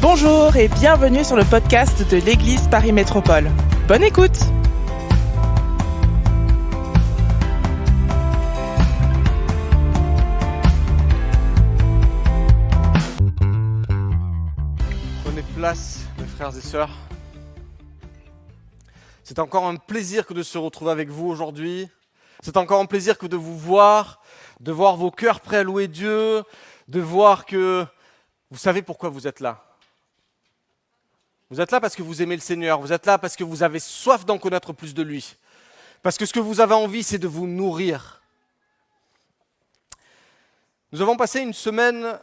Bonjour et bienvenue sur le podcast de l'Église Paris Métropole. Bonne écoute! Prenez place, mes frères et sœurs. C'est encore un plaisir que de se retrouver avec vous aujourd'hui. C'est encore un plaisir que de vous voir, de voir vos cœurs prêts à louer Dieu, de voir que vous savez pourquoi vous êtes là. Vous êtes là parce que vous aimez le Seigneur, vous êtes là parce que vous avez soif d'en connaître plus de lui. Parce que ce que vous avez envie, c'est de vous nourrir. Nous avons passé une semaine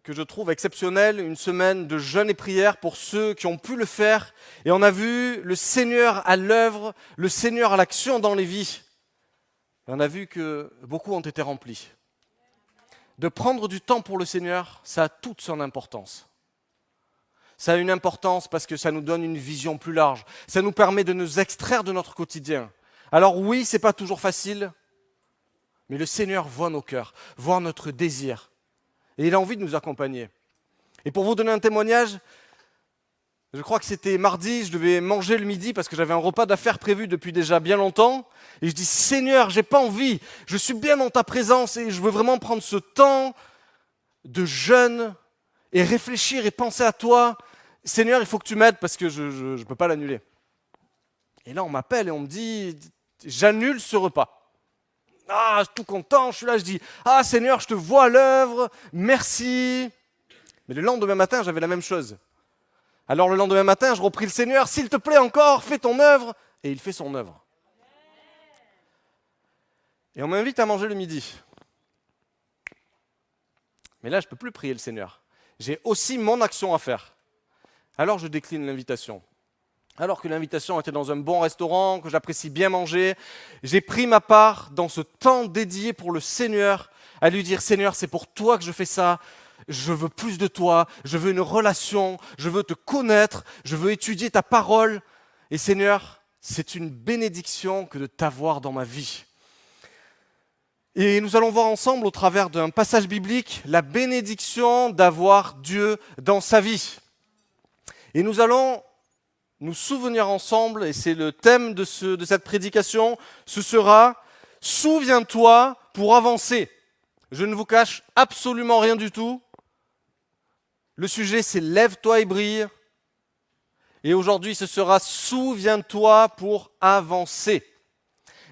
que je trouve exceptionnelle, une semaine de jeûne et prière pour ceux qui ont pu le faire. Et on a vu le Seigneur à l'œuvre, le Seigneur à l'action dans les vies. Et on a vu que beaucoup ont été remplis. De prendre du temps pour le Seigneur, ça a toute son importance. Ça a une importance parce que ça nous donne une vision plus large. Ça nous permet de nous extraire de notre quotidien. Alors oui, ce n'est pas toujours facile, mais le Seigneur voit nos cœurs, voit notre désir. Et il a envie de nous accompagner. Et pour vous donner un témoignage, je crois que c'était mardi, je devais manger le midi parce que j'avais un repas d'affaires prévu depuis déjà bien longtemps. Et je dis, Seigneur, j'ai pas envie, je suis bien dans ta présence et je veux vraiment prendre ce temps de jeûne et réfléchir et penser à toi. Seigneur, il faut que tu m'aides parce que je ne peux pas l'annuler. Et là, on m'appelle et on me dit, j'annule ce repas. Ah, je suis tout content, je suis là, je dis, ah Seigneur, je te vois à l'œuvre, merci. Mais le lendemain matin, j'avais la même chose. Alors le lendemain matin, je repris le Seigneur, s'il te plaît encore, fais ton œuvre. Et il fait son œuvre. Et on m'invite à manger le midi. Mais là, je ne peux plus prier le Seigneur. J'ai aussi mon action à faire. Alors je décline l'invitation. Alors que l'invitation était dans un bon restaurant, que j'apprécie bien manger, j'ai pris ma part dans ce temps dédié pour le Seigneur, à lui dire, Seigneur, c'est pour toi que je fais ça, je veux plus de toi, je veux une relation, je veux te connaître, je veux étudier ta parole. Et Seigneur, c'est une bénédiction que de t'avoir dans ma vie. Et nous allons voir ensemble, au travers d'un passage biblique, la bénédiction d'avoir Dieu dans sa vie. Et nous allons nous souvenir ensemble, et c'est le thème de cette prédication, ce sera « Souviens-toi pour avancer ». Je ne vous cache absolument rien du tout. Le sujet, c'est « Lève-toi et brille ». Et aujourd'hui, ce sera « Souviens-toi pour avancer ».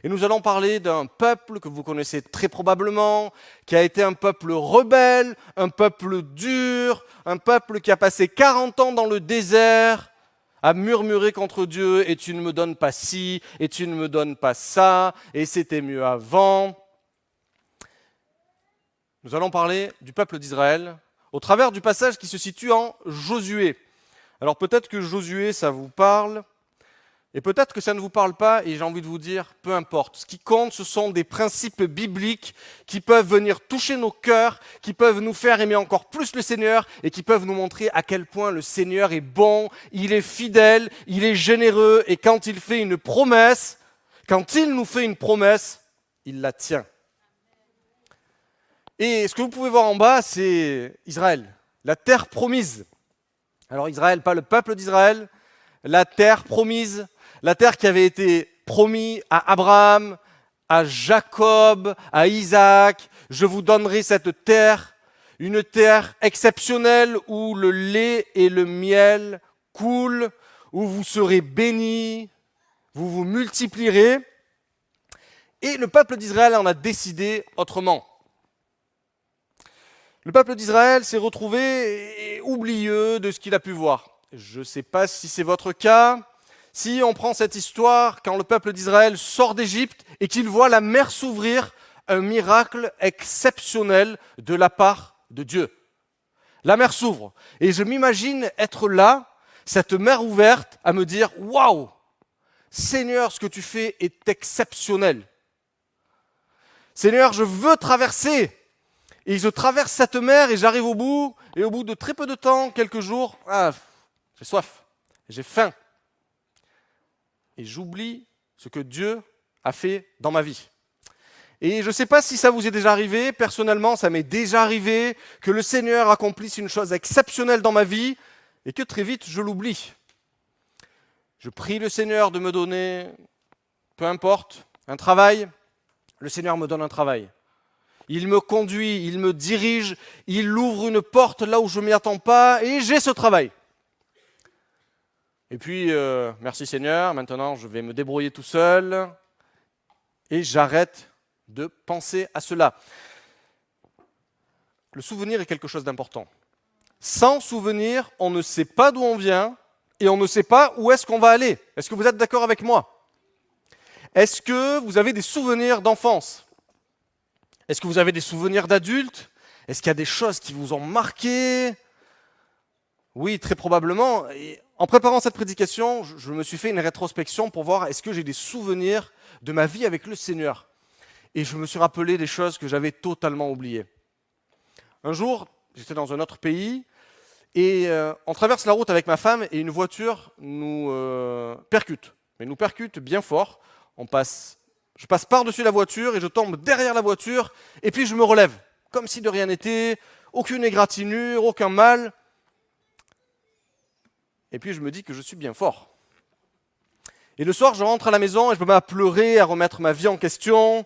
Et nous allons parler d'un peuple que vous connaissez très probablement, qui a été un peuple rebelle, un peuple dur, un peuple qui a passé 40 ans dans le désert, à murmurer contre Dieu, et tu ne me donnes pas ci, et tu ne me donnes pas ça, et c'était mieux avant. Nous allons parler du peuple d'Israël, au travers du passage qui se situe en Josué. Alors peut-être que Josué, ça vous parle, et peut-être que ça ne vous parle pas, et j'ai envie de vous dire, peu importe. Ce qui compte, ce sont des principes bibliques qui peuvent venir toucher nos cœurs, qui peuvent nous faire aimer encore plus le Seigneur, et qui peuvent nous montrer à quel point le Seigneur est bon, il est fidèle, il est généreux, et quand il fait une promesse, quand il nous fait une promesse, il la tient. Et ce que vous pouvez voir en bas, c'est Israël, la terre promise. Alors Israël, pas le peuple d'Israël, la terre promise, la terre qui avait été promise à Abraham, à Jacob, à Isaac. Je vous donnerai cette terre, une terre exceptionnelle où le lait et le miel coulent, où vous serez bénis, vous vous multiplierez. Et le peuple d'Israël en a décidé autrement. Le peuple d'Israël s'est retrouvé oublieux de ce qu'il a pu voir. Je ne sais pas si c'est votre cas. Si on prend cette histoire, quand le peuple d'Israël sort d'Égypte et qu'il voit la mer s'ouvrir, un miracle exceptionnel de la part de Dieu. La mer s'ouvre. Et je m'imagine être là, cette mer ouverte, à me dire « Waouh, Seigneur, ce que tu fais est exceptionnel. Seigneur, je veux traverser. » Et je traverse cette mer et j'arrive au bout, et au bout de très peu de temps, quelques jours, j'ai soif, j'ai faim. Et j'oublie ce que Dieu a fait dans ma vie. Et je ne sais pas si ça vous est déjà arrivé, personnellement ça m'est déjà arrivé, que le Seigneur accomplisse une chose exceptionnelle dans ma vie, et que très vite je l'oublie. Je prie le Seigneur de me donner, peu importe, un travail. Le Seigneur me donne un travail. Il me conduit, il me dirige, il ouvre une porte là où je ne m'y attends pas et j'ai ce travail. Et puis, merci Seigneur, maintenant je vais me débrouiller tout seul et j'arrête de penser à cela. Le souvenir est quelque chose d'important. Sans souvenir, on ne sait pas d'où on vient et on ne sait pas où est-ce qu'on va aller. Est-ce que vous êtes d'accord avec moi ? Est-ce que vous avez des souvenirs d'enfance ? Est-ce que vous avez des souvenirs d'adultes ? Est-ce qu'il y a des choses qui vous ont marqué ? Oui, très probablement. Et en préparant cette prédication, je me suis fait une rétrospection pour voir est-ce que j'ai des souvenirs de ma vie avec le Seigneur. Et je me suis rappelé des choses que j'avais totalement oubliées. Un jour, j'étais dans un autre pays et on traverse la route avec ma femme et une voiture nous percute. Mais nous percute bien fort. Je passe par-dessus la voiture et je tombe derrière la voiture et puis je me relève. Comme si de rien n'était, aucune égratignure, aucun mal. Et puis je me dis que je suis bien fort. Et le soir, je rentre à la maison et je me mets à pleurer, à remettre ma vie en question.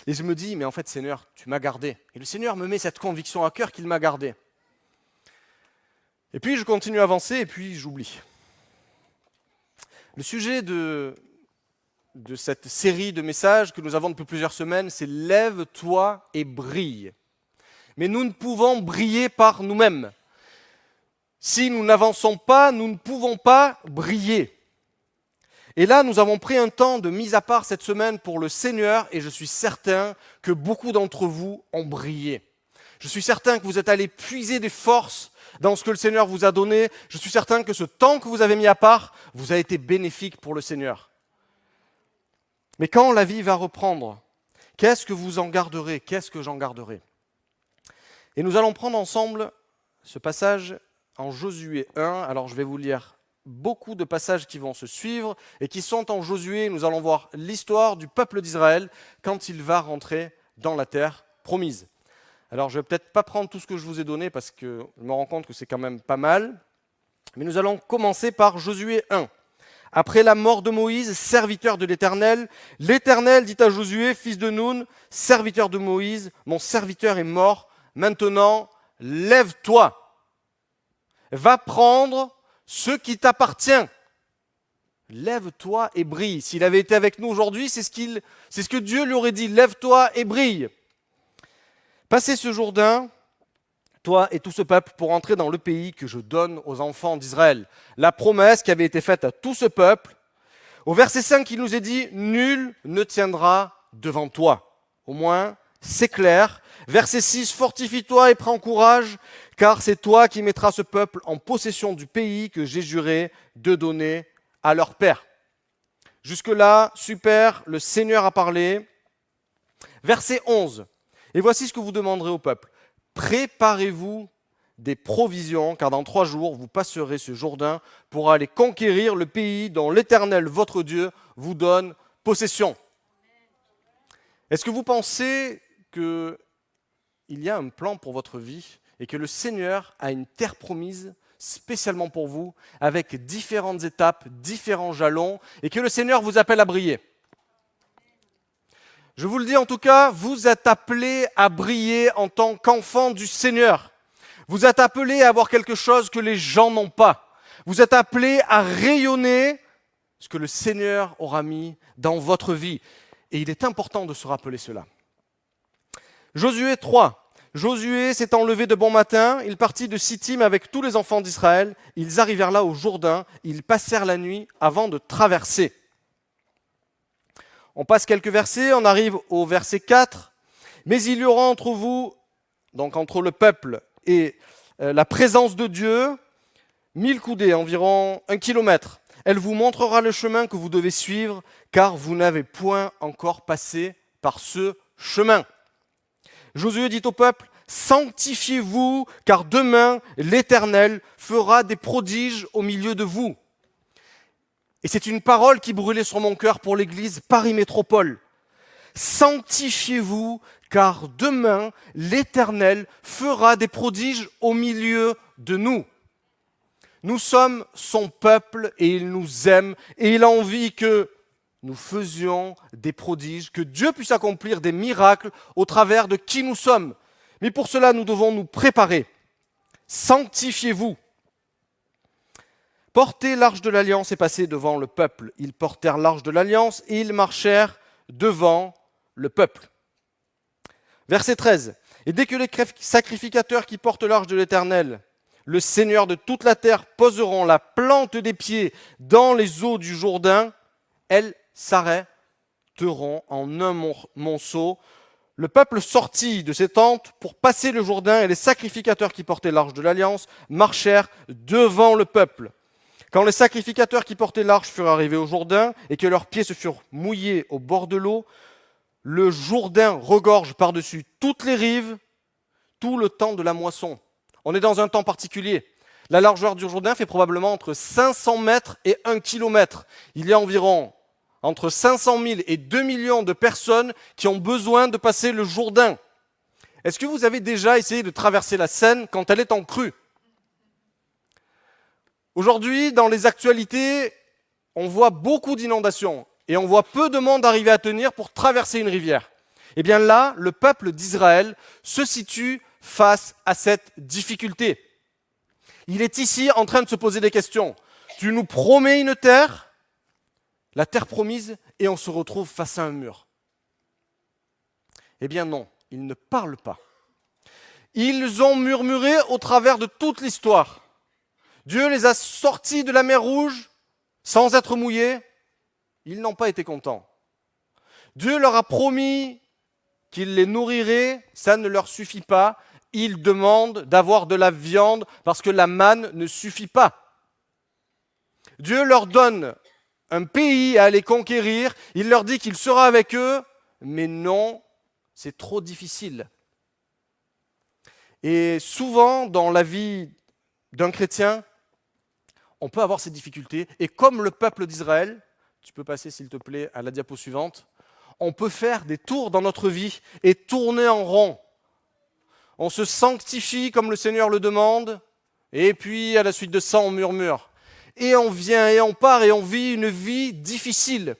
Et je me dis, mais en fait, Seigneur, tu m'as gardé. Et le Seigneur me met cette conviction à cœur qu'il m'a gardé. Et puis, je continue à avancer et puis j'oublie. Le sujet de cette série de messages que nous avons depuis plusieurs semaines, c'est « Lève-toi et brille ». Mais nous ne pouvons briller par nous-mêmes. Si nous n'avançons pas, nous ne pouvons pas briller. Et là, nous avons pris un temps de mise à part cette semaine pour le Seigneur et je suis certain que beaucoup d'entre vous ont brillé. Je suis certain que vous êtes allés puiser des forces dans ce que le Seigneur vous a donné. Je suis certain que ce temps que vous avez mis à part vous a été bénéfique pour le Seigneur. Mais quand la vie va reprendre, qu'est-ce que vous en garderez ? Qu'est-ce que j'en garderai ? Et nous allons prendre ensemble ce passage en Josué 1. Alors je vais vous lire beaucoup de passages qui vont se suivre et qui sont en Josué. Nous allons voir l'histoire du peuple d'Israël quand il va rentrer dans la terre promise. Alors je ne vais peut-être pas prendre tout ce que je vous ai donné parce que je me rends compte que c'est quand même pas mal. Mais nous allons commencer par Josué 1. Après la mort de Moïse, serviteur de l'Éternel, l'Éternel dit à Josué, fils de Nun, serviteur de Moïse, mon serviteur est mort, maintenant lève-toi, va prendre ce qui t'appartient. Lève-toi et brille. S'il avait été avec nous aujourd'hui, c'est ce que Dieu lui aurait dit. Lève-toi et brille. Passez ce Jourdain, toi et tout ce peuple, pour entrer dans le pays que je donne aux enfants d'Israël. La promesse qui avait été faite à tout ce peuple. Au verset 5, il nous est dit, nul ne tiendra devant toi. Au moins, c'est clair. Verset 6, fortifie-toi et prends courage, car c'est toi qui mettras ce peuple en possession du pays que j'ai juré de donner à leur père. Jusque-là, super, le Seigneur a parlé. Verset 11, et voici ce que vous demanderez au peuple. Préparez-vous des provisions, car dans 3 jours, vous passerez ce Jourdain pour aller conquérir le pays dont l'Éternel, votre Dieu, vous donne possession. Est-ce que vous pensez qu'il y a un plan pour votre vie et que le Seigneur a une terre promise spécialement pour vous, avec différentes étapes, différents jalons, et que le Seigneur vous appelle à briller ? Je vous le dis en tout cas, vous êtes appelés à briller en tant qu'enfants du Seigneur. Vous êtes appelés à avoir quelque chose que les gens n'ont pas. Vous êtes appelés à rayonner ce que le Seigneur aura mis dans votre vie. Et il est important de se rappeler cela. Josué 3. Josué s'étant levé de bon matin, il partit de Sittim avec tous les enfants d'Israël. Ils arrivèrent là au Jourdain, ils passèrent la nuit avant de traverser. On passe quelques versets, on arrive au verset 4. Mais il y aura entre vous, donc entre le peuple et la présence de Dieu, 1000 coudées, environ 1 kilomètre. Elle vous montrera le chemin que vous devez suivre, car vous n'avez point encore passé par ce chemin. Josué dit au peuple, sanctifiez-vous, car demain l'Éternel fera des prodiges au milieu de vous. Et c'est une parole qui brûlait sur mon cœur pour l'Église Paris Métropole. Sanctifiez-vous, car demain l'Éternel fera des prodiges au milieu de nous. Nous sommes son peuple et il nous aime et il a envie que nous faisions des prodiges, que Dieu puisse accomplir des miracles au travers de qui nous sommes. Mais pour cela, nous devons nous préparer. Sanctifiez-vous. Portez l'arche de l'alliance et passez devant le peuple. Ils portèrent l'arche de l'alliance et ils marchèrent devant le peuple. Verset 13. Et dès que les sacrificateurs qui portent l'arche de l'Éternel, le Seigneur de toute la terre, poseront la plante des pieds dans les eaux du Jourdain, elles s'arrêteront en un monceau. Le peuple sortit de ses tentes pour passer le Jourdain et les sacrificateurs qui portaient l'arche de l'Alliance marchèrent devant le peuple. Quand les sacrificateurs qui portaient l'arche furent arrivés au Jourdain et que leurs pieds se furent mouillés au bord de l'eau, le Jourdain regorge par-dessus toutes les rives tout le temps de la moisson. On est dans un temps particulier. La largeur du Jourdain fait probablement entre 500 mètres et 1 kilomètre. Il y a environ entre 500 000 et 2 millions de personnes qui ont besoin de passer le Jourdain. Est-ce que vous avez déjà essayé de traverser la Seine quand elle est en crue ? Aujourd'hui, dans les actualités, on voit beaucoup d'inondations et on voit peu de monde arriver à tenir pour traverser une rivière. Eh bien là, le peuple d'Israël se situe face à cette difficulté. Il est ici en train de se poser des questions. Tu nous promets une terre, la terre promise, et on se retrouve face à un mur. Eh bien non, ils ne parlent pas. Ils ont murmuré au travers de toute l'histoire. Dieu les a sortis de la mer Rouge sans être mouillés. Ils n'ont pas été contents. Dieu leur a promis qu'il les nourrirait, ça ne leur suffit pas. Ils demandent d'avoir de la viande parce que la manne ne suffit pas. Dieu leur donne un pays à aller conquérir, il leur dit qu'il sera avec eux, mais non, c'est trop difficile. Et souvent, dans la vie d'un chrétien, on peut avoir ces difficultés, et comme le peuple d'Israël, tu peux passer s'il te plaît à la diapo suivante, on peut faire des tours dans notre vie et tourner en rond. On se sanctifie comme le Seigneur le demande, et puis à la suite de ça, on murmure. Et on vient et on part et on vit une vie difficile.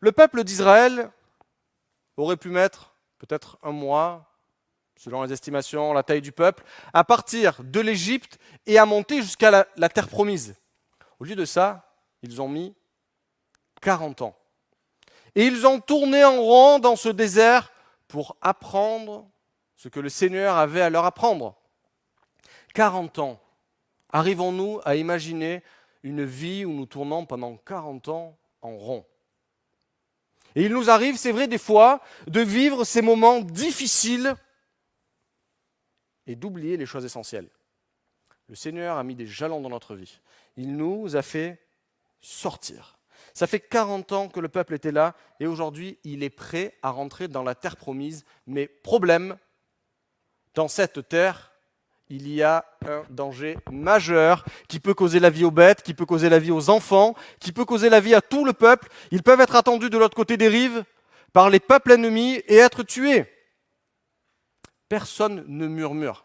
Le peuple d'Israël aurait pu mettre peut-être un mois, selon les estimations, la taille du peuple, à partir de l'Égypte et à monter jusqu'à la terre promise. Au lieu de ça, ils ont mis 40 ans. Et ils ont tourné en rond dans ce désert pour apprendre ce que le Seigneur avait à leur apprendre. 40 ans. Arrivons-nous à imaginer une vie où nous tournons pendant 40 ans en rond ? Et il nous arrive, c'est vrai, des fois, de vivre ces moments difficiles et d'oublier les choses essentielles. Le Seigneur a mis des jalons dans notre vie. Il nous a fait sortir. Ça fait 40 ans que le peuple était là et aujourd'hui, il est prêt à rentrer dans la terre promise. Mais problème, dans cette terre, il y a un danger majeur qui peut causer la vie aux bêtes, qui peut causer la vie aux enfants, qui peut causer la vie à tout le peuple. Ils peuvent être attendus de l'autre côté des rives par les peuples ennemis et être tués. Personne ne murmure.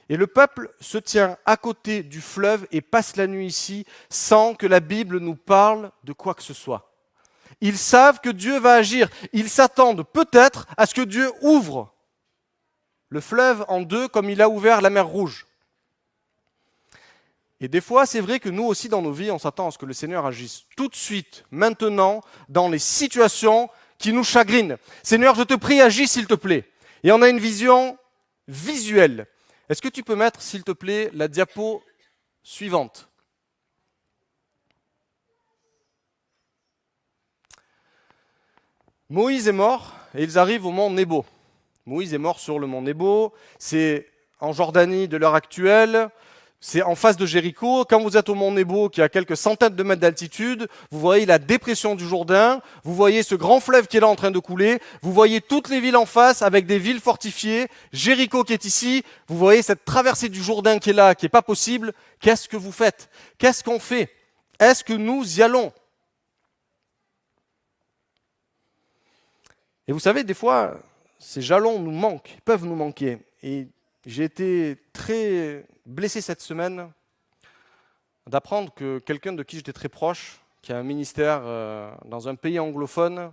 Et le peuple se tient à côté du fleuve et passe la nuit ici sans que la Bible nous parle de quoi que ce soit. Ils savent que Dieu va agir. Ils s'attendent peut-être à ce que Dieu ouvre le fleuve en deux comme il a ouvert la mer Rouge. Et des fois, c'est vrai que nous aussi dans nos vies, on s'attend à ce que le Seigneur agisse tout de suite, maintenant, dans les situations qui nous chagrinent. Seigneur, je te prie, agis s'il te plaît. Et on a une vision visuelle. Est-ce que tu peux mettre, s'il te plaît, la diapo suivante ? Moïse est mort et ils arrivent au mont Nebo. Moïse est mort sur le mont Nebo, c'est en Jordanie de l'heure actuelle, c'est en face de Jéricho. Quand vous êtes au mont Nebo, qui est à quelques centaines de mètres d'altitude, vous voyez la dépression du Jourdain, vous voyez ce grand fleuve qui est là en train de couler, vous voyez toutes les villes en face avec des villes fortifiées, Jéricho qui est ici, vous voyez cette traversée du Jourdain qui est là, qui n'est pas possible. Qu'est-ce que vous faites ? Qu'est-ce qu'on fait ? Est-ce que nous y allons ? Et vous savez, des fois, ces jalons nous manquent, peuvent nous manquer. Et j'ai été très blessé cette semaine d'apprendre que quelqu'un de qui j'étais très proche, qui a un ministère dans un pays anglophone,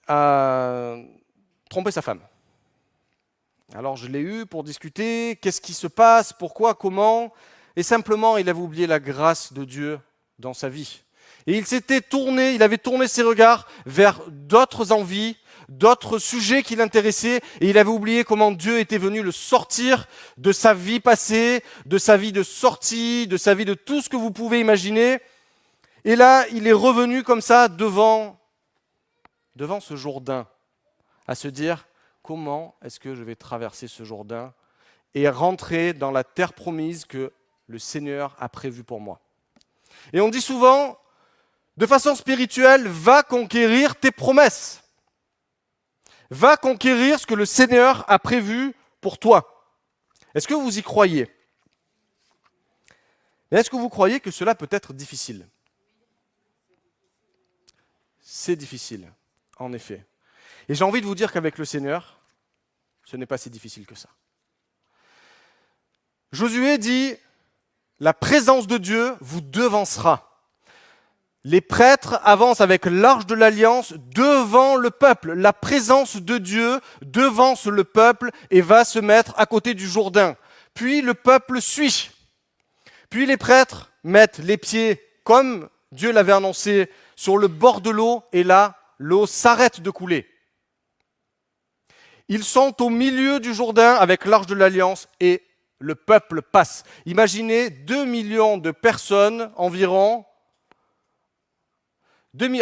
a trompé sa femme. Alors je l'ai eu pour discuter, qu'est-ce qui se passe, pourquoi, comment, et simplement il avait oublié la grâce de Dieu dans sa vie. Et il avait tourné ses regards vers d'autres envies, d'autres sujets qui l'intéressaient, et il avait oublié comment Dieu était venu le sortir de sa vie passée, de sa vie de sortie, de sa vie de tout ce que vous pouvez imaginer. Et là, il est revenu comme ça devant ce Jourdain, à se dire, comment est-ce que je vais traverser ce Jourdain et rentrer dans la terre promise que le Seigneur a prévue pour moi. Et on dit souvent, de façon spirituelle, va conquérir tes promesses. Va conquérir ce que le Seigneur a prévu pour toi. Est-ce que vous y croyez? Mais est-ce que vous croyez que cela peut être difficile? C'est difficile, en effet. Et j'ai envie de vous dire qu'avec le Seigneur, ce n'est pas si difficile que ça. Josué dit, la présence de Dieu vous devancera. Les prêtres avancent avec l'arche de l'alliance devant le peuple. La présence de Dieu devance le peuple et va se mettre à côté du Jourdain. Puis le peuple suit. Puis les prêtres mettent les pieds, comme Dieu l'avait annoncé, sur le bord de l'eau, et là, l'eau s'arrête de couler. Ils sont au milieu du Jourdain avec l'arche de l'alliance et le peuple passe. Imaginez 2 millions de personnes environ.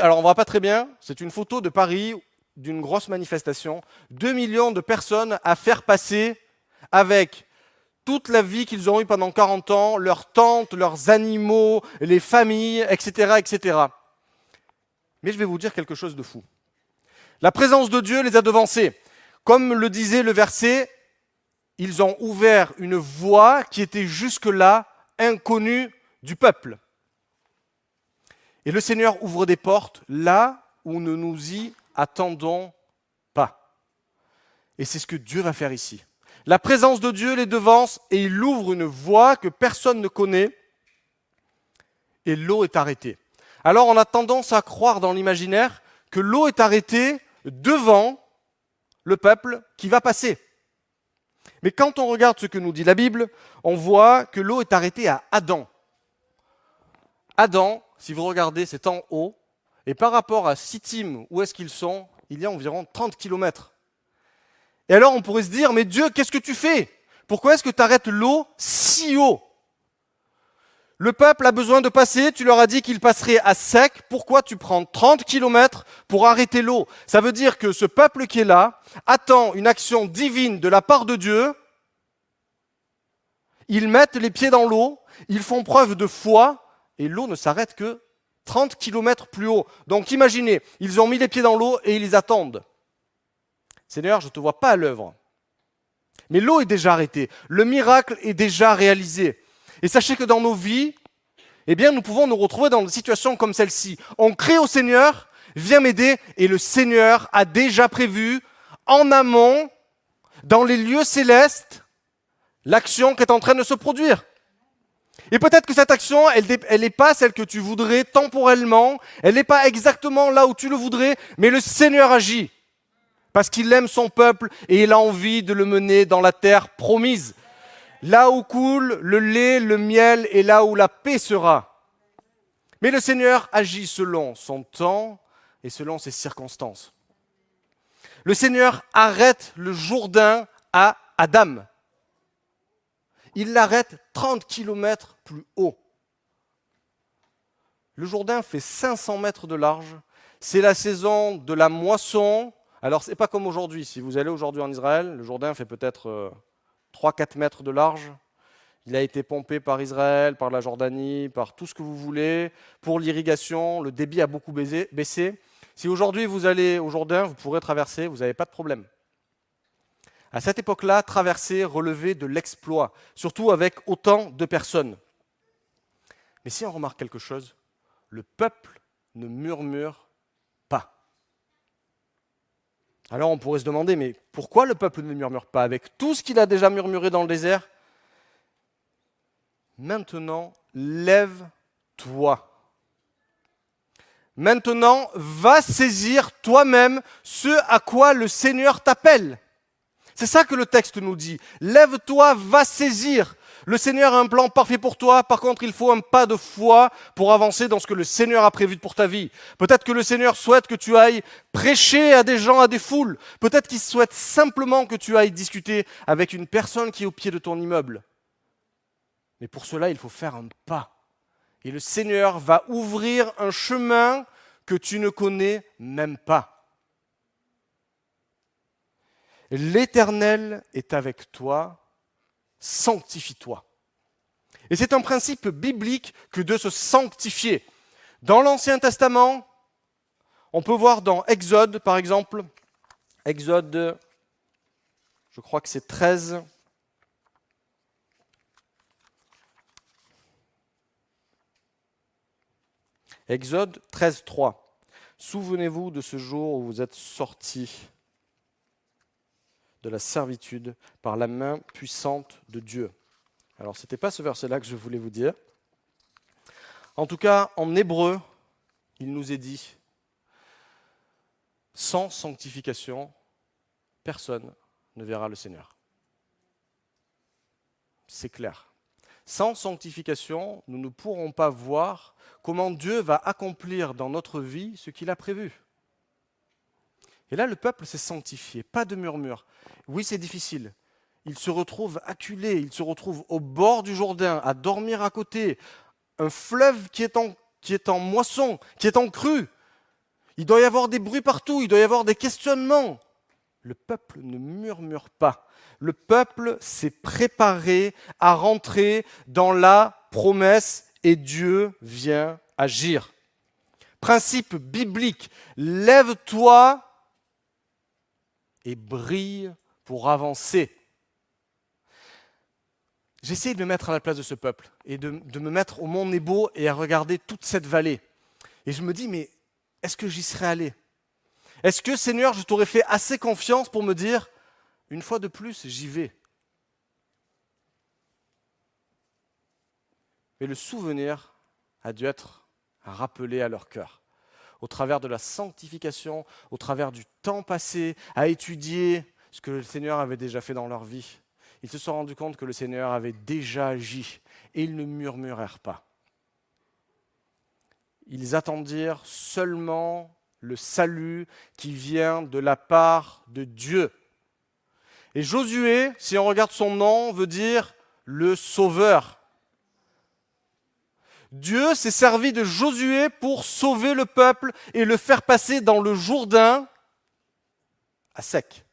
Alors on ne voit pas très bien, c'est une photo de Paris, d'une grosse manifestation. 2 millions de personnes à faire passer avec toute la vie qu'ils ont eue pendant 40 ans, leurs tentes, leurs animaux, les familles, etc., etc. Mais je vais vous dire quelque chose de fou. La présence de Dieu les a devancés. Comme le disait le verset, ils ont ouvert une voie qui était jusque-là inconnue du peuple. Et le Seigneur ouvre des portes là où nous ne nous y attendons pas. Et c'est ce que Dieu va faire ici. La présence de Dieu les devance et il ouvre une voie que personne ne connaît et l'eau est arrêtée. Alors on a tendance à croire dans l'imaginaire que l'eau est arrêtée devant le peuple qui va passer. Mais quand on regarde ce que nous dit la Bible, on voit que l'eau est arrêtée à Adam. Adam, si vous regardez, c'est en haut, et par rapport à Sittim, où est-ce qu'ils sont, il y a environ 30 kilomètres. Et alors on pourrait se dire, mais Dieu, qu'est-ce que tu fais? Pourquoi est-ce que tu arrêtes l'eau si haut? Le peuple a besoin de passer, tu leur as dit qu'ils passeraient à sec, pourquoi tu prends 30 kilomètres pour arrêter l'eau? Ça veut dire que ce peuple qui est là attend une action divine de la part de Dieu, ils mettent les pieds dans l'eau, ils font preuve de foi, et l'eau ne s'arrête que 30 kilomètres plus haut. Donc imaginez, ils ont mis les pieds dans l'eau et ils les attendent. Seigneur, je ne te vois pas à l'œuvre. Mais l'eau est déjà arrêtée, le miracle est déjà réalisé. Et sachez que dans nos vies, eh bien, nous pouvons nous retrouver dans des situations comme celle-ci. On crie au Seigneur, viens m'aider, et le Seigneur a déjà prévu, en amont, dans les lieux célestes, l'action qui est en train de se produire. Et peut-être que cette action, elle n'est pas celle que tu voudrais temporellement, elle n'est pas exactement là où tu le voudrais, mais le Seigneur agit. Parce qu'il aime son peuple et il a envie de le mener dans la terre promise. Là où coule le lait, le miel et là où la paix sera. Mais le Seigneur agit selon son temps et selon ses circonstances. Le Seigneur arrête le Jourdain à Adam. Il l'arrête 30 kilomètres plus haut. Le Jourdain fait 500 mètres de large. C'est la saison de la moisson. Alors, ce n'est pas comme aujourd'hui. Si vous allez aujourd'hui en Israël, le Jourdain fait peut-être 3-4 mètres de large. Il a été pompé par Israël, par la Jordanie, par tout ce que vous voulez. Pour l'irrigation, le débit a beaucoup baissé. Si aujourd'hui vous allez au Jourdain, vous pourrez traverser, vous n'avez pas de problème. À cette époque-là, traverser relevait de l'exploit, surtout avec autant de personnes. Mais si on remarque quelque chose, le peuple ne murmure pas. Alors on pourrait se demander, mais pourquoi le peuple ne murmure pas avec tout ce qu'il a déjà murmuré dans le désert? Maintenant, lève-toi. Maintenant, va saisir toi-même ce à quoi le Seigneur t'appelle. C'est ça que le texte nous dit. Lève-toi, va saisir. Le Seigneur a un plan parfait pour toi. Par contre, il faut un pas de foi pour avancer dans ce que le Seigneur a prévu pour ta vie. Peut-être que le Seigneur souhaite que tu ailles prêcher à des gens, à des foules. Peut-être qu'il souhaite simplement que tu ailles discuter avec une personne qui est au pied de ton immeuble. Mais pour cela, il faut faire un pas. Et le Seigneur va ouvrir un chemin que tu ne connais même pas. L'Éternel est avec toi, sanctifie-toi. Et c'est un principe biblique que de se sanctifier. Dans l'Ancien Testament, on peut voir dans Exode, par exemple, Exode, je crois que c'est 13. Exode 13, 3. Souvenez-vous de ce jour où vous êtes sortis de la servitude par la main puissante de Dieu. Alors, ce n'était pas ce verset-là que je voulais vous dire. En tout cas, en hébreu, il nous est dit, sans sanctification, personne ne verra le Seigneur. C'est clair. Sans sanctification, nous ne pourrons pas voir comment Dieu va accomplir dans notre vie ce qu'il a prévu. Et là, le peuple s'est sanctifié, pas de murmure. Oui, c'est difficile. Il se retrouve acculé, il se retrouve au bord du Jourdain, à dormir à côté. Un fleuve qui est en moisson, qui est en crue. Il doit y avoir des bruits partout, il doit y avoir des questionnements. Le peuple ne murmure pas. Le peuple s'est préparé à rentrer dans la promesse et Dieu vient agir. Principe biblique, lève-toi et brille pour avancer. J'essaie de me mettre à la place de ce peuple et de me mettre au mont Nebo et à regarder toute cette vallée. Et je me dis, mais est-ce que j'y serais allé ? Est-ce que, Seigneur, je t'aurais fait assez confiance pour me dire, une fois de plus, j'y vais ? Mais le souvenir a dû être rappelé à leur cœur. Au travers de la sanctification, au travers du temps passé à étudier ce que le Seigneur avait déjà fait dans leur vie. Ils se sont rendus compte que le Seigneur avait déjà agi et ils ne murmurèrent pas. Ils attendirent seulement le salut qui vient de la part de Dieu. Et Josué, si on regarde son nom, veut dire le sauveur. Dieu s'est servi de Josué pour sauver le peuple et le faire passer dans le Jourdain à sec.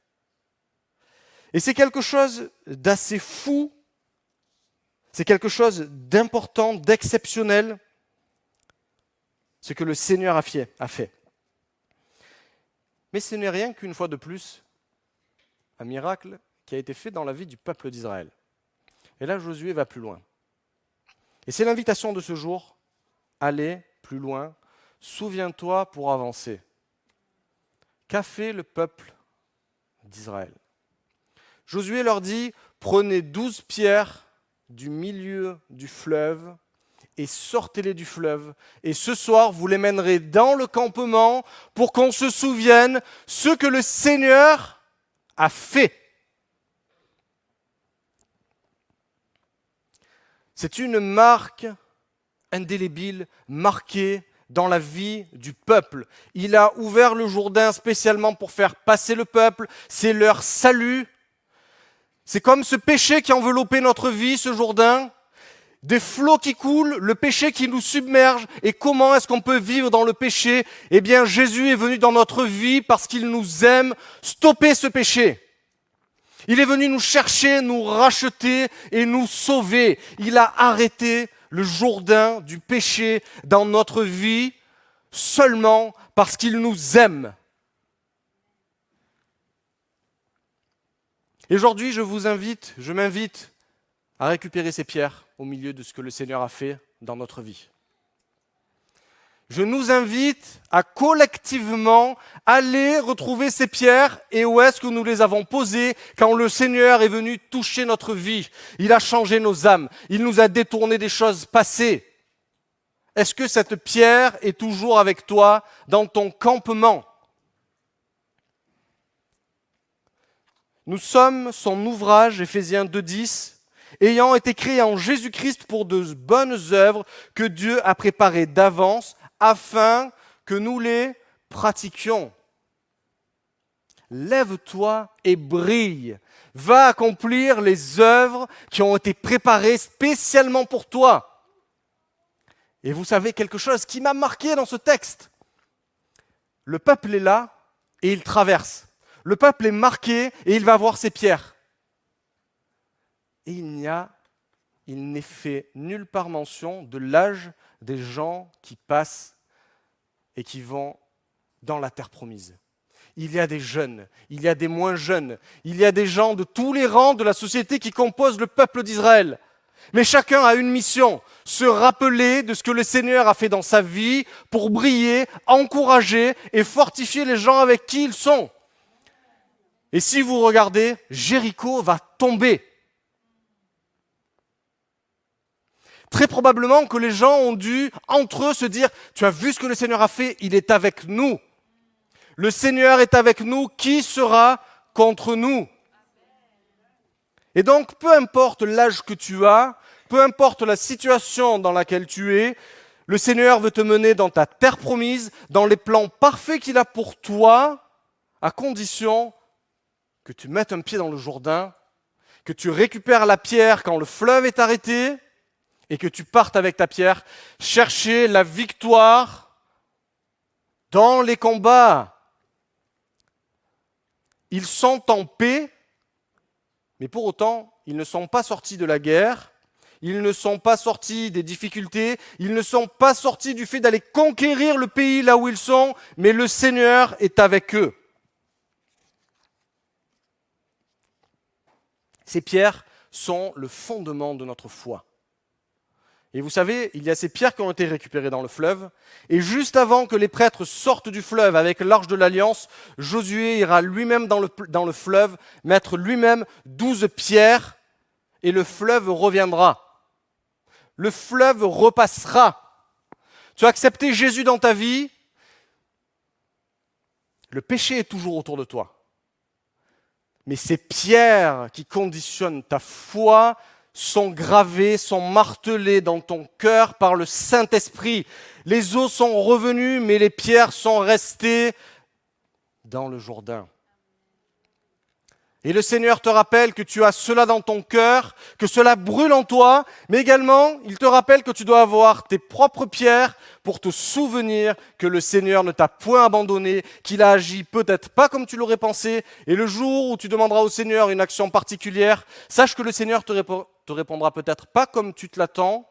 Et c'est quelque chose d'assez fou, c'est quelque chose d'important, d'exceptionnel, ce que le Seigneur a fait. Mais ce n'est rien qu'une fois de plus un miracle qui a été fait dans la vie du peuple d'Israël. Et là, Josué va plus loin. Et c'est l'invitation de ce jour, allez plus loin, souviens-toi pour avancer. Qu'a fait le peuple d'Israël ? Josué leur dit, prenez 12 pierres du milieu du fleuve et sortez-les du fleuve. Et ce soir, vous les mènerez dans le campement pour qu'on se souvienne ce que le Seigneur a fait. C'est une marque indélébile, marquée dans la vie du peuple. Il a ouvert le Jourdain spécialement pour faire passer le peuple. C'est leur salut. C'est comme ce péché qui enveloppait notre vie, ce Jourdain. Des flots qui coulent, le péché qui nous submerge. Et comment est-ce qu'on peut vivre dans le péché ? Eh bien, Jésus est venu dans notre vie parce qu'il nous aime stopper ce péché. Il est venu nous chercher, nous racheter et nous sauver. Il a arrêté le Jourdain du péché dans notre vie seulement parce qu'il nous aime. Et aujourd'hui, je m'invite à récupérer ces pierres au milieu de ce que le Seigneur a fait dans notre vie. je nous invite à collectivement aller retrouver ces pierres et où est-ce que nous les avons posées quand le Seigneur est venu toucher notre vie. Il a changé nos âmes, il nous a détourné des choses passées. Est-ce que cette pierre est toujours avec toi dans ton campement? Nous sommes son ouvrage, Éphésiens 2:10, ayant été créés en Jésus-Christ pour de bonnes œuvres que Dieu a préparées d'avance afin que nous les pratiquions. Lève-toi et brille. Va accomplir les œuvres qui ont été préparées spécialement pour toi. Et vous savez quelque chose qui m'a marqué dans ce texte. Le peuple est là et il traverse. Le peuple est marqué et il va voir ses pierres. Et il n'est fait nulle part mention de l'âge des gens qui passent et qui vont dans la terre promise. Il y a des jeunes, il y a des moins jeunes, il y a des gens de tous les rangs de la société qui composent le peuple d'Israël. Mais chacun a une mission, se rappeler de ce que le Seigneur a fait dans sa vie pour briller, encourager et fortifier les gens avec qui ils sont. Et si vous regardez, Jéricho va tomber. Très probablement que les gens ont dû, entre eux, se dire « Tu as vu ce que le Seigneur a fait, il est avec nous. Le Seigneur est avec nous, qui sera contre nous ?» Et donc, peu importe l'âge que tu as, peu importe la situation dans laquelle tu es, le Seigneur veut te mener dans ta terre promise, dans les plans parfaits qu'il a pour toi, à condition que tu mettes un pied dans le Jourdain, que tu récupères la pierre quand le fleuve est arrêté, et que tu partes avec ta pierre chercher la victoire dans les combats. Ils sont en paix, mais pour autant, ils ne sont pas sortis de la guerre, ils ne sont pas sortis des difficultés, ils ne sont pas sortis du fait d'aller conquérir le pays là où ils sont, mais le Seigneur est avec eux. Ces pierres sont le fondement de notre foi. Et vous savez, il y a ces pierres qui ont été récupérées dans le fleuve, et juste avant que les prêtres sortent du fleuve avec l'arche de l'Alliance, Josué ira lui-même dans le fleuve, mettre lui-même 12 pierres, et le fleuve reviendra. Le fleuve repassera. Tu as accepté Jésus dans ta vie, le péché est toujours autour de toi. Mais ces pierres qui conditionnent ta foi sont gravées, sont martelées dans ton cœur par le Saint-Esprit. Les eaux sont revenues, mais les pierres sont restées dans le Jourdain. Et le Seigneur te rappelle que tu as cela dans ton cœur, que cela brûle en toi, mais également, il te rappelle que tu dois avoir tes propres pierres pour te souvenir que le Seigneur ne t'a point abandonné, qu'il a agi peut-être pas comme tu l'aurais pensé, et le jour où tu demanderas au Seigneur une action particulière, sache que le Seigneur te répondra peut-être pas comme tu te l'attends,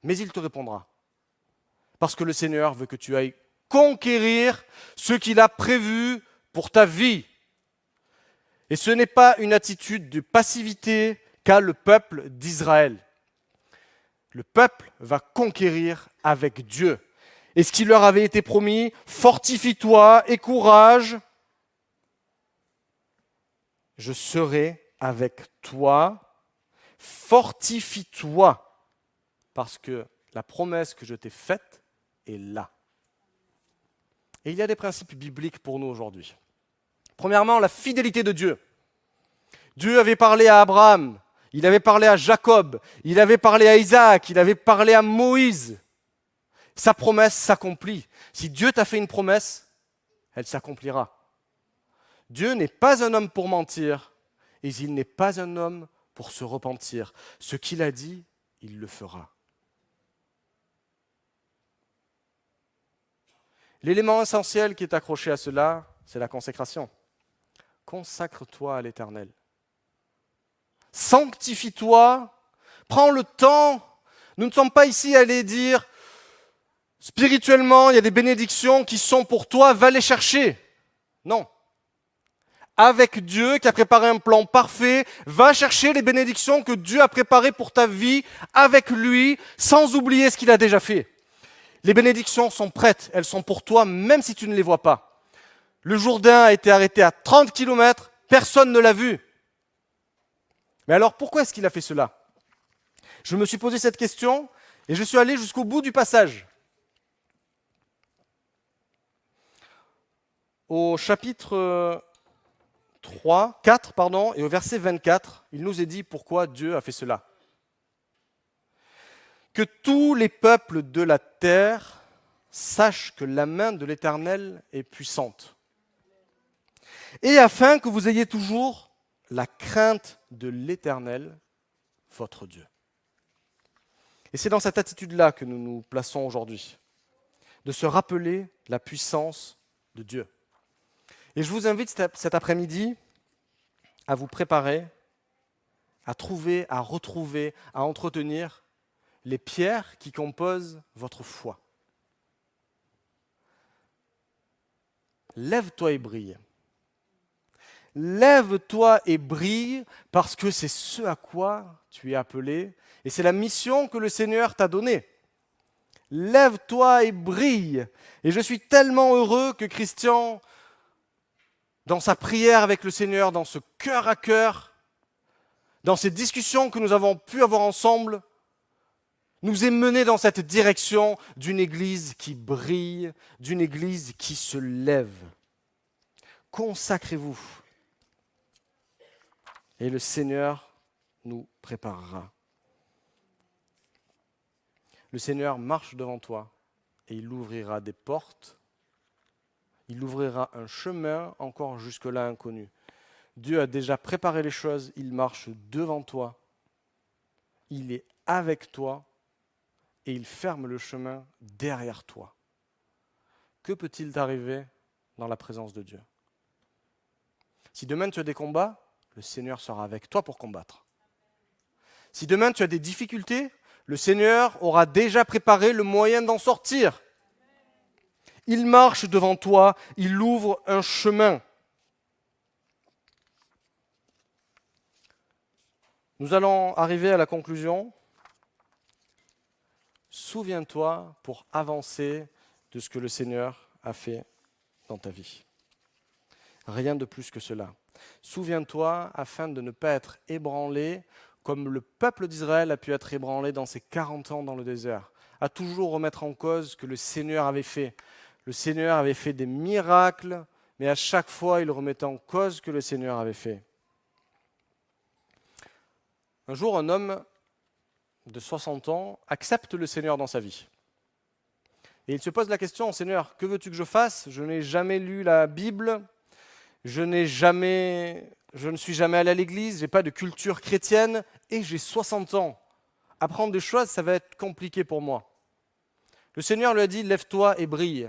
mais il te répondra. Parce que le Seigneur veut que tu ailles conquérir ce qu'il a prévu pour ta vie. Et ce n'est pas une attitude de passivité qu'a le peuple d'Israël. Le peuple va conquérir avec Dieu. Et ce qui leur avait été promis, fortifie-toi et courage, je serai avec toi, fortifie-toi, parce que la promesse que je t'ai faite est là. Et il y a des principes bibliques pour nous aujourd'hui. Premièrement, la fidélité de Dieu. Dieu avait parlé à Abraham, il avait parlé à Jacob, il avait parlé à Isaac, il avait parlé à Moïse. Sa promesse s'accomplit. Si Dieu t'a fait une promesse, elle s'accomplira. Dieu n'est pas un homme pour mentir, et il n'est pas un homme pour se repentir. Ce qu'il a dit, il le fera. L'élément essentiel qui est accroché à cela, c'est la consécration. Consacre-toi à l'Éternel. Sanctifie-toi. Prends le temps. Nous ne sommes pas ici à aller dire spirituellement, il y a des bénédictions qui sont pour toi, va les chercher. Non. Avec Dieu qui a préparé un plan parfait, va chercher les bénédictions que Dieu a préparées pour ta vie avec lui, sans oublier ce qu'il a déjà fait. Les bénédictions sont prêtes, elles sont pour toi, même si tu ne les vois pas. Le Jourdain a été arrêté à 30 km, personne ne l'a vu. Mais alors pourquoi est-ce qu'il a fait cela? Je me suis posé cette question et je suis allé jusqu'au bout du passage. Au chapitre 4, et au verset 24, il nous est dit pourquoi Dieu a fait cela. Que tous les peuples de la terre sachent que la main de l'Éternel est puissante. Et afin que vous ayez toujours la crainte de l'Éternel, votre Dieu. Et c'est dans cette attitude-là que nous nous plaçons aujourd'hui, de se rappeler la puissance de Dieu. Et je vous invite cet après-midi à vous préparer, à trouver, à retrouver, à entretenir les pierres qui composent votre foi. Lève-toi et brille. Lève-toi et brille parce que c'est ce à quoi tu es appelé et c'est la mission que le Seigneur t'a donnée. Lève-toi et brille. Et je suis tellement heureux que Christian, dans sa prière avec le Seigneur, dans ce cœur à cœur, dans ces discussions que nous avons pu avoir ensemble, nous ait mené dans cette direction d'une Église qui brille, d'une Église qui se lève. Consacrez-vous. Et le Seigneur nous préparera. Le Seigneur marche devant toi et il ouvrira des portes. Il ouvrira un chemin encore jusque-là inconnu. Dieu a déjà préparé les choses, il marche devant toi. Il est avec toi et il ferme le chemin derrière toi. Que peut-il t'arriver dans la présence de Dieu? Si demain tu as des combats, le Seigneur sera avec toi pour combattre. Si demain tu as des difficultés, le Seigneur aura déjà préparé le moyen d'en sortir. Il marche devant toi, il ouvre un chemin. Nous allons arriver à la conclusion. Souviens-toi pour avancer de ce que le Seigneur a fait dans ta vie. Rien de plus que cela. Souviens-toi afin de ne pas être ébranlé comme le peuple d'Israël a pu être ébranlé dans ses 40 ans dans le désert, à toujours remettre en cause ce que le Seigneur avait fait. Le Seigneur avait fait des miracles, mais à chaque fois, il remettait en cause ce que le Seigneur avait fait. Un jour, un homme de 60 ans accepte le Seigneur dans sa vie. Et il se pose la question, Seigneur, que veux-tu que je fasse? Je n'ai jamais lu la Bible, je ne suis jamais allé à l'église, je n'ai pas de culture chrétienne et j'ai 60 ans. Apprendre des choses, ça va être compliqué pour moi. Le Seigneur lui a dit, lève-toi et brille.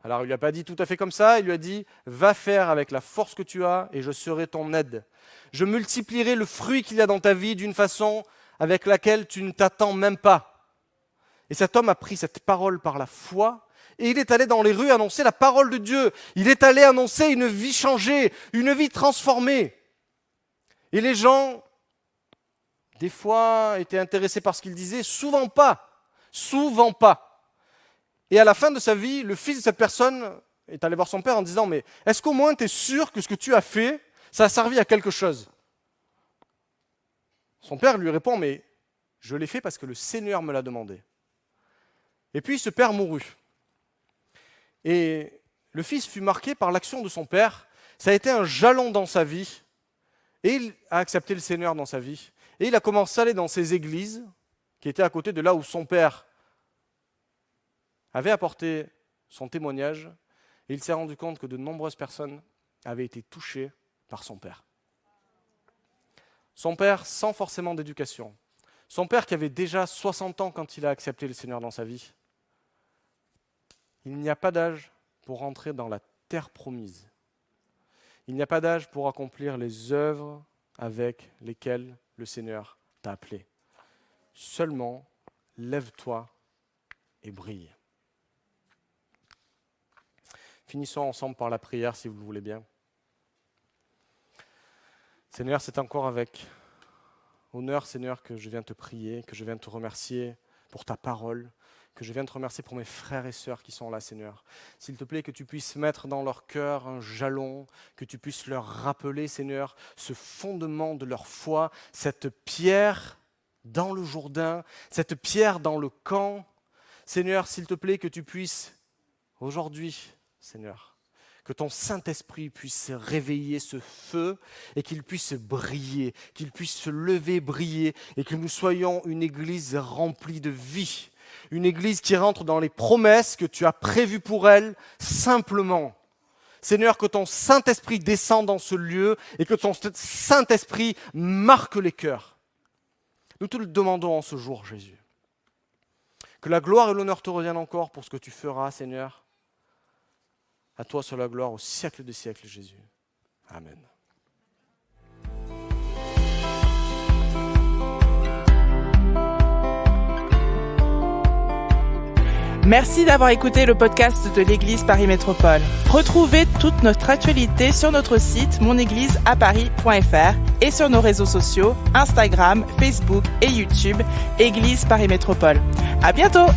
Alors il ne lui a pas dit tout à fait comme ça, il lui a dit, va faire avec la force que tu as et je serai ton aide. Je multiplierai le fruit qu'il y a dans ta vie d'une façon avec laquelle tu ne t'attends même pas. Et cet homme a pris cette parole par la foi et il est allé dans les rues annoncer la parole de Dieu. Il est allé annoncer une vie changée, une vie transformée. Et les gens, des fois, étaient intéressés par ce qu'il disait, souvent pas. Souvent pas. Et à la fin de sa vie, le fils de cette personne est allé voir son père en disant « Mais est-ce qu'au moins tu es sûr que ce que tu as fait, ça a servi à quelque chose ?» Son père lui répond « Mais je l'ai fait parce que le Seigneur me l'a demandé. » Et puis ce père mourut. Et le fils fut marqué par l'action de son père. Ça a été un jalon dans sa vie. Et il a accepté le Seigneur dans sa vie. Et il a commencé à aller dans ces églises qui étaient à côté de là où son père avait apporté son témoignage. Et il s'est rendu compte que de nombreuses personnes avaient été touchées par son père. Son père sans forcément d'éducation. Son père qui avait déjà 60 ans quand il a accepté le Seigneur dans sa vie. Il n'y a pas d'âge pour rentrer dans la terre promise. Il n'y a pas d'âge pour accomplir les œuvres avec lesquelles le Seigneur t'a appelé. Seulement, lève-toi et brille. Finissons ensemble par la prière, si vous le voulez bien. Seigneur, c'est encore avec honneur, Seigneur, que je viens te prier, que je viens te remercier pour ta parole, que je viens te remercier pour mes frères et sœurs qui sont là, Seigneur. S'il te plaît, que tu puisses mettre dans leur cœur un jalon, que tu puisses leur rappeler, Seigneur, ce fondement de leur foi, cette pierre dans le Jourdain, cette pierre dans le camp. Seigneur, s'il te plaît, que tu puisses aujourd'hui, Seigneur, que ton Saint-Esprit puisse réveiller ce feu et qu'il puisse briller, qu'il puisse se lever, briller et que nous soyons une église remplie de vie, une église qui rentre dans les promesses que tu as prévues pour elle simplement. Seigneur, que ton Saint-Esprit descende dans ce lieu et que ton Saint-Esprit marque les cœurs. Nous te le demandons en ce jour, Jésus. Que la gloire et l'honneur te reviennent encore pour ce que tu feras, Seigneur. À toi soit la gloire au siècle des siècles, Jésus. Amen. Merci d'avoir écouté le podcast de l'Église Paris Métropole. Retrouvez toute notre actualité sur notre site monégliseaparis.fr et sur nos réseaux sociaux Instagram, Facebook et YouTube, Église Paris Métropole. À bientôt!